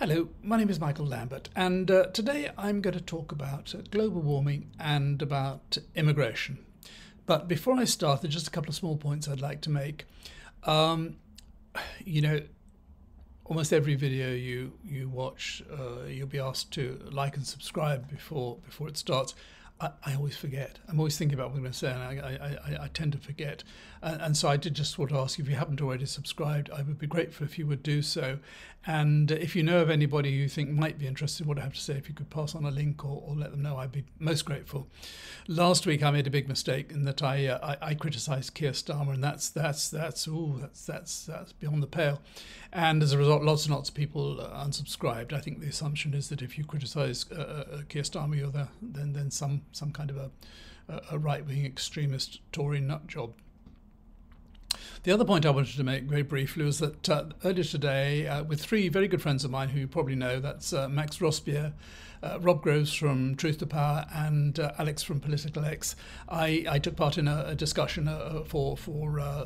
Hello, my name is Michael Lambert, and today I'm going to talk about global warming and about immigration. But before I start, there's just a couple of small points I'd like to make. Um, you know, almost every video you watch, you'll be asked to like and subscribe before it starts. I always forget. I'm always thinking about what I'm going to say, and I tend to forget. And so I did just want to ask you, if you haven't already subscribed, I would be grateful if you would do so. And if you know of anybody who you think might be interested in what I have to say, if you could pass on a link or let them know, I'd be most grateful. Last week I made a big mistake in that I criticised Keir Starmer, and that's beyond the pale. And as a result, lots and lots of people unsubscribed. I think the assumption is that if you criticise Keir Starmer, you're then some kind of a right-wing extremist Tory nutjob. The other point I wanted to make very briefly was that earlier today, with three very good friends of mine who you probably know, that's Max Rospier, Rob Groves from Truth to Power, and Alex from Political X, I took part in a discussion for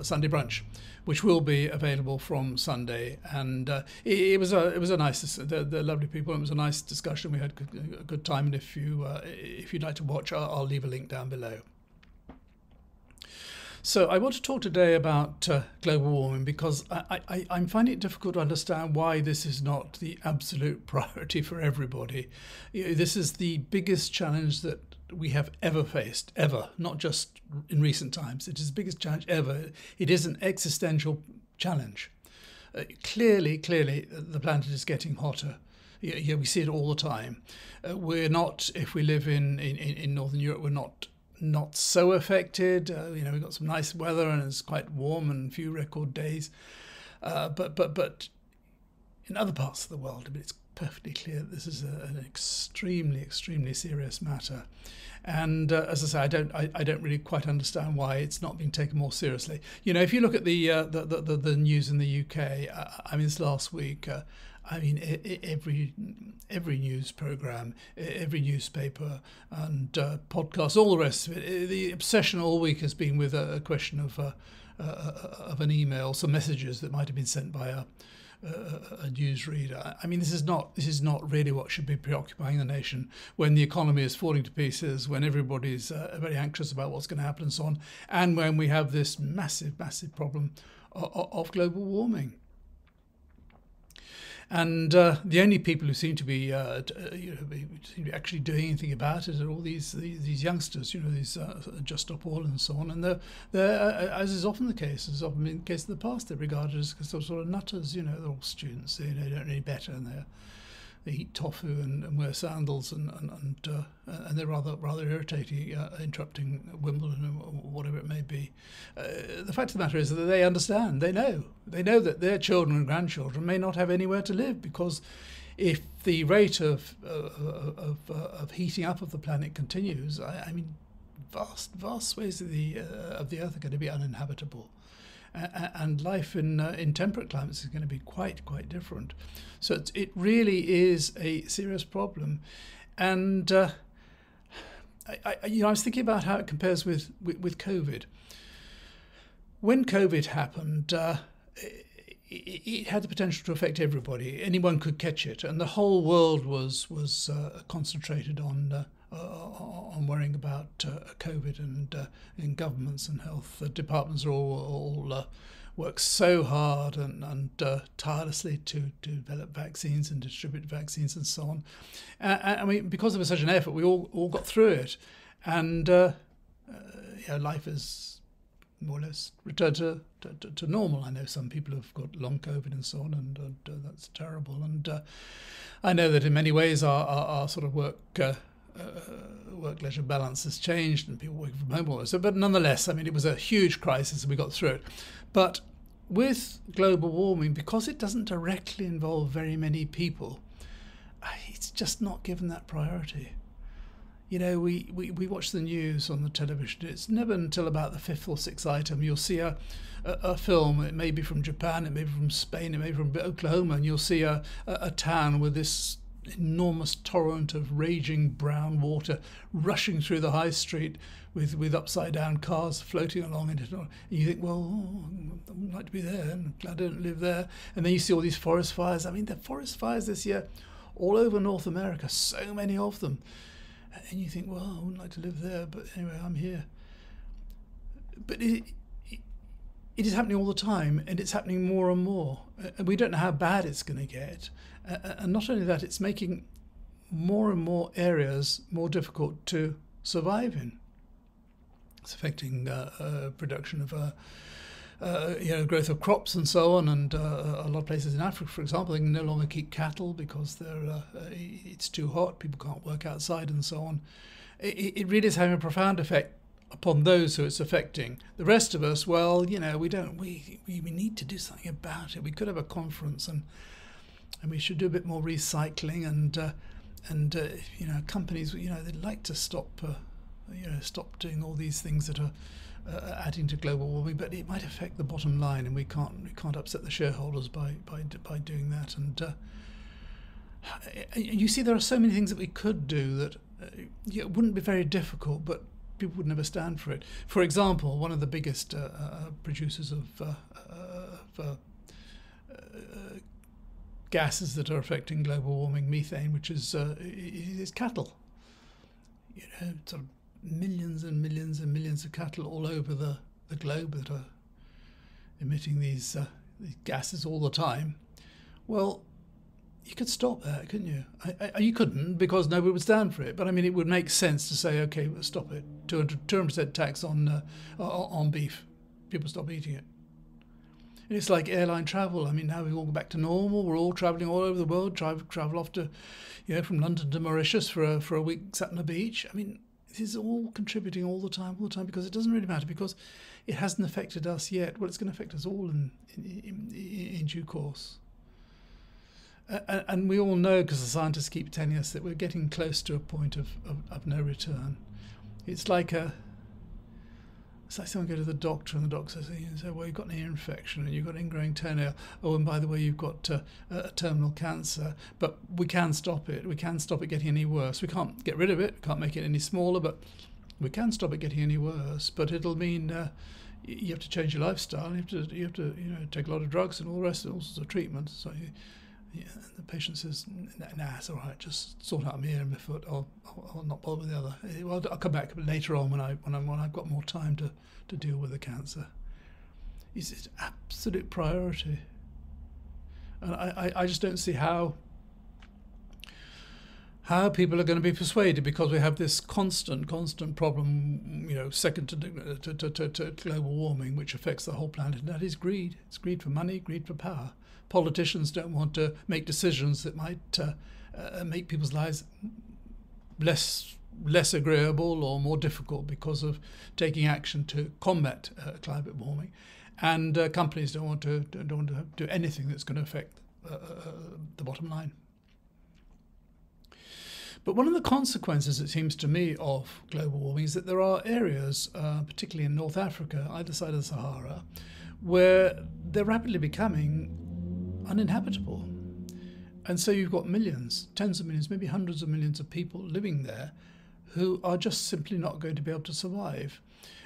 Sunday brunch, which will be available from Sunday. And it was a nice, they're lovely people. It was a nice discussion. We had a good time. And if you'd like to watch, I'll leave a link down below. So I want to talk today about global warming because I'm finding it difficult to understand why this is not the absolute priority for everybody. This is the biggest challenge that we have ever faced, ever, not just in recent times. It is the biggest challenge ever. It is an existential challenge. Clearly, the planet is getting hotter. Yeah, we see it all the time. We're not, if we live in Northern Europe, we're not so affected. We've got some nice weather and it's quite warm and few record days. But in other parts of the world, it's perfectly clear that this is an extremely serious matter. And as I say, I don't really quite understand why it's not being taken more seriously. If you look at the news in the UK, this last week. Every news program, every newspaper and podcast, all the rest of it. The obsession all week has been with a question of an email, some messages that might have been sent by a newsreader. This is not really what should be preoccupying the nation when the economy is falling to pieces, when everybody's very anxious about what's going to happen and so on, and when we have this massive problem of global warming. And the only people who seem to be actually doing anything about it are all these youngsters, these Just Stop Oil and so on. And they're as is often the case, as often been the case in the past, they're regarded as sort of nutters. They're all students. They don't know any better, and they eat tofu and wear sandals and they're rather irritating, interrupting Wimbledon or whatever it may be. The fact of the matter is that they understand. They know that their children and grandchildren may not have anywhere to live, because if the rate of heating up of the planet continues, vast swathes of the Earth are going to be uninhabitable. And life in temperate climates is going to be quite different. So it really is a serious problem. And I was thinking about how it compares with COVID. When COVID happened, it had the potential to affect everybody. Anyone could catch it, and the whole world was concentrated on worrying about COVID, and governments and health departments are all work so hard and tirelessly to develop vaccines and distribute vaccines and so on. Because of such an effort, we all got through it, and life has more or less returned to normal. I know some people have got long COVID and so on, and that's terrible. And I know that in many ways our sort of work-leisure balance has changed and people working from home all this. But nonetheless, it was a huge crisis and we got through it. But with global warming, because it doesn't directly involve very many people, it's just not given that priority. We watch the news on the television. It's never until about the fifth or sixth item you'll see a film. It may be from Japan, it may be from Spain, it may be from Oklahoma, and you'll see a town with this enormous torrent of raging brown water rushing through the high street with upside down cars floating along in it. And you think, well, I would like to be there, and glad I don't live there. And then you see all these forest fires. I mean, the forest fires this year all over North America, so many of them. And you think, well, I wouldn't like to live there, but anyway, I'm here. But it is happening all the time, and it's happening more and more. And we don't know how bad it's going to get. And not only that, it's making more and more areas more difficult to survive in. It's affecting production of, growth of crops and so on. And a lot of places in Africa, for example, they can no longer keep cattle because it's too hot. People can't work outside and so on. It really is having a profound effect upon those who it's affecting. The rest of us, well, we need to do something about it. We could have a conference and we should do a bit more recycling and companies, they'd like to stop doing all these things that are adding to global warming, but it might affect the bottom line, and we can't upset the shareholders by doing that. And you see, there are so many things that we could do that it wouldn't be very difficult, but people would never stand for it. For example, one of the biggest producers of gases that are affecting global warming, methane, which is cattle. Sort of millions and millions and millions of cattle all over the globe that are emitting these gases all the time. Well, you could stop that, couldn't you? You couldn't, because nobody would stand for it. But I mean, it would make sense to say, okay, we'll stop it. 200% tax on beef. People stop eating it. And it's like airline travel. I mean, now we all go back to normal. We're all travelling all over the world. Travel off to, from London to Mauritius for a week sat on the beach. I mean, this is all contributing all the time, because it doesn't really matter, because it hasn't affected us yet. Well, it's going to affect us all in due course. And we all know, because the scientists keep telling us, that we're getting close to a point of no return. It's like someone go to the doctor, and the doctor says, well, you've got an ear infection and you've got ingrowing toenail. Oh, and by the way, you've got a terminal cancer, but we can stop it. We can stop it getting any worse. We can't get rid of it. We can't make it any smaller, but we can stop it getting any worse. But it'll mean you have to change your lifestyle. You have to take a lot of drugs and all the rest of all sorts of treatments. So the patient says, nah, it's all right. Just sort out my ear and my foot. I'll not bother with the other. Well, I'll come back later on when I've got more time to deal with the cancer. It's absolute priority, and I just don't see how people are going to be persuaded, because we have this constant problem, second to global warming, which affects the whole planet, and that is greed. It's greed for money, greed for power. Politicians don't want to make decisions that might make people's lives less agreeable or more difficult because of taking action to combat climate warming, and companies don't want to do anything that's going to affect the bottom line. But one of the consequences, it seems to me, of global warming is that there are areas, particularly in North Africa, either side of the Sahara, where they're rapidly becoming uninhabitable. And so you've got millions, tens of millions, maybe hundreds of millions of people living there who are just simply not going to be able to survive.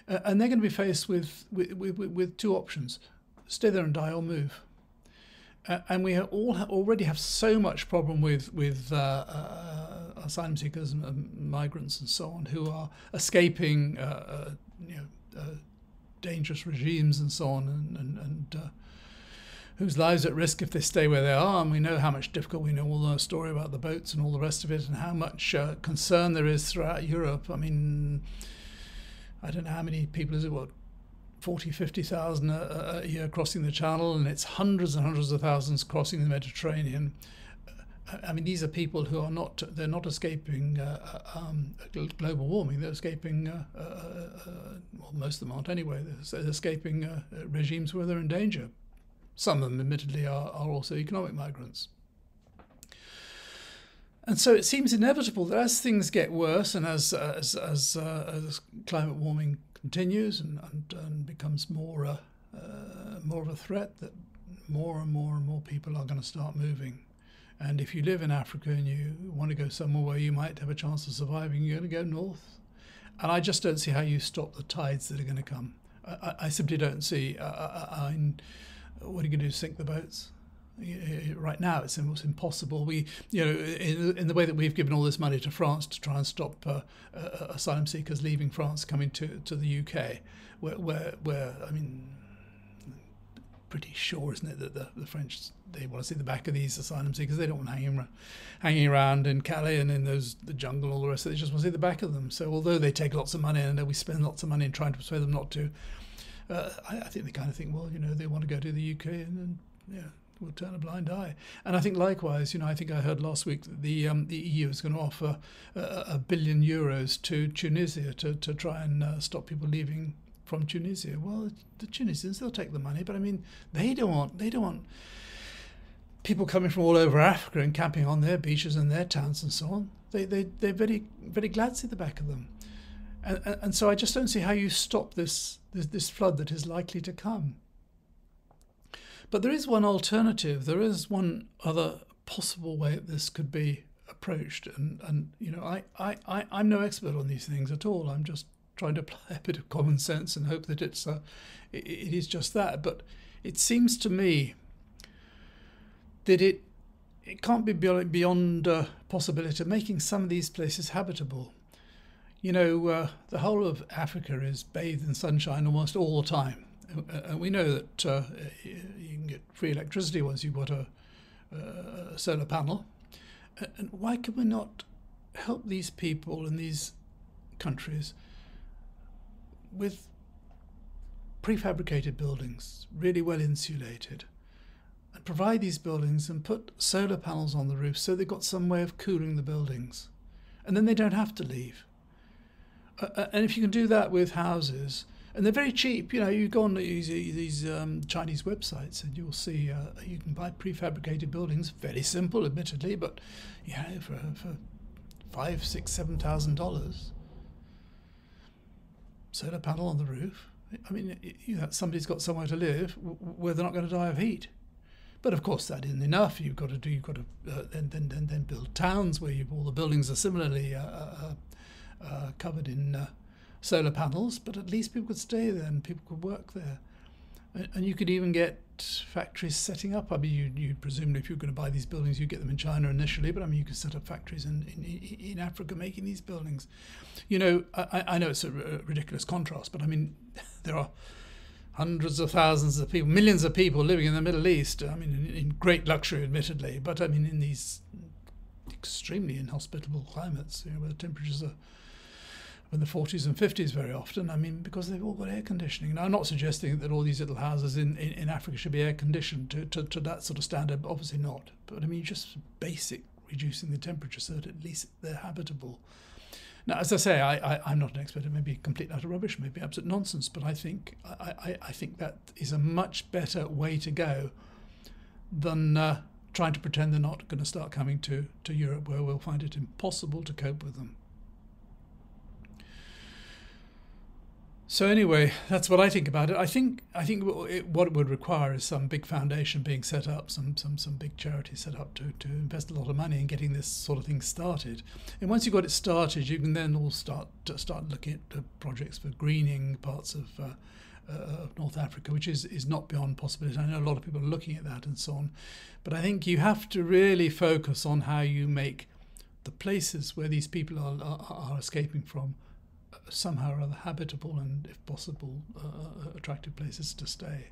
And they're going to be faced with two options: stay there and die, or move. And we already have so much problem with asylum seekers and migrants and so on, who are escaping dangerous regimes and so on, and whose lives are at risk if they stay where they are. And we know how much difficult, we know all the story about the boats and all the rest of it, and how much concern there is throughout Europe. I mean, I don't know how many people is it, 40, 50,000 a year crossing the Channel, and it's hundreds and hundreds of thousands crossing the Mediterranean. I mean, these are people who are they're not escaping global warming, they're escaping, well, most of them aren't anyway, they're escaping regimes where they're in danger. Some of them, admittedly, are also economic migrants. And so it seems inevitable that as things get worse, and as climate warming continues and becomes more of a threat, that more and more and more people are going to start moving. And if you live in Africa and you want to go somewhere where you might have a chance of surviving, you're going to go north. And I just don't see how you stop the tides that are going to come. I simply don't see. What are you going to do? Sink the boats? Right now, it's almost impossible. We, in the way that we've given all this money to France to try and stop asylum seekers leaving France coming to the UK, where I mean, pretty sure, isn't it, that the French, they want to see the back of these asylum seekers. They don't want hanging around in Calais and in the jungle and all the rest of it. They just want to see the back of them. So although they take lots of money and we spend lots of money in trying to persuade them not to, I think they kind of think, well, they want to go to the UK and we'll turn a blind eye. And I think likewise, I think I heard last week that the EU is going to offer €1 billion to Tunisia to try and stop people leaving from Tunisia. Well, the Tunisians, they'll take the money, but I mean, they don't want people coming from all over Africa and camping on their beaches and their towns and so on. They're very, very glad to see the back of them. And so I just don't see how you stop this flood that is likely to come. But there is one alternative. There is one other possible way that this could be approached. And I'm no expert on these things at all. I'm just trying to apply a bit of common sense and hope that it is just that. But it seems to me that it can't be beyond possibility of making some of these places habitable. The whole of Africa is bathed in sunshine almost all the time. And we know that you can get free electricity once you've got a solar panel. And why can we not help these people in these countries with prefabricated buildings, really well insulated, and provide these buildings and put solar panels on the roof so they've got some way of cooling the buildings, and then they don't have to leave. And if you can do that with houses, and they're very cheap, you go on these Chinese websites and you'll see you can buy prefabricated buildings, very simple admittedly, but for $5,000, $6,000, $7,000. Solar panel on the roof. I mean, somebody's got somewhere to live where they're not going to die of heat. But of course, that isn't enough. You've got to then build towns where all the buildings are similarly covered in solar panels. But at least people could stay there and people could work there, and you could even get factories setting up. I mean, you presumably, if you're going to buy these buildings, you get them in China initially, but I mean, you could set up factories in Africa making these buildings. I know it's a ridiculous contrast, but I mean, there are hundreds of thousands of people, millions of people living in the Middle East. I mean, in great luxury, admittedly, but I mean, in these extremely inhospitable climates, where the temperatures are in the 40s and 50s very often. I mean, because they've all got air conditioning. Now, I'm not suggesting that all these little houses in Africa should be air conditioned to that sort of standard, but obviously not. But I mean, just basic reducing the temperature so that at least they're habitable. Now, as I say, I'm not an expert. It may be complete utter rubbish, maybe absolute nonsense, but I think that is a much better way to go than trying to pretend they're not going to start coming to Europe, where we'll find it impossible to cope with them. So anyway, that's what I think about it. I think what it would require is some big foundation being set up, some big charity set up to invest a lot of money in getting this sort of thing started. And once you've got it started, you can then all start looking at projects for greening parts of North Africa, which is not beyond possibility. I know a lot of people are looking at that and so on. But I think you have to really focus on how you make the places where these people are escaping from somehow or other habitable and, if possible, attractive places to stay.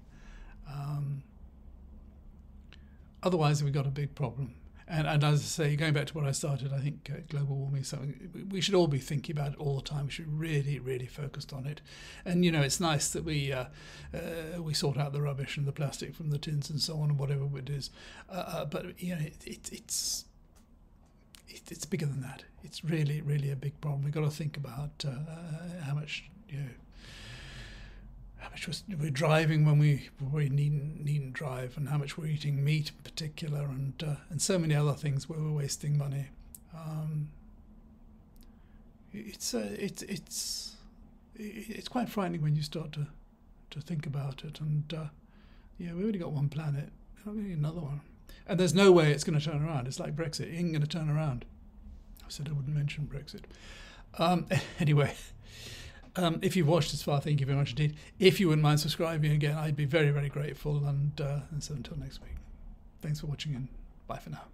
Otherwise, we've got a big problem. And as I say, going back to what I started, I think global warming is something we should all be thinking about it all the time. We should really, really focus on it. And it's nice that we sort out the rubbish and the plastic from the tins and so on and whatever it is. But it's bigger than that. It's really, really a big problem. We've got to think about how much we're driving when we needn't drive, and how much we're eating meat in particular, and so many other things where we're wasting money. It's quite frightening when you start to think about it. And we've only got one planet. We're not going to get another one. And there's no way it's going to turn around. It's like Brexit. It ain't going to turn around. I said I wouldn't mention Brexit. Anyway, if you've watched this far, thank you very much indeed. If you wouldn't mind subscribing again, I'd be very, very grateful. And so until next week, thanks for watching and bye for now.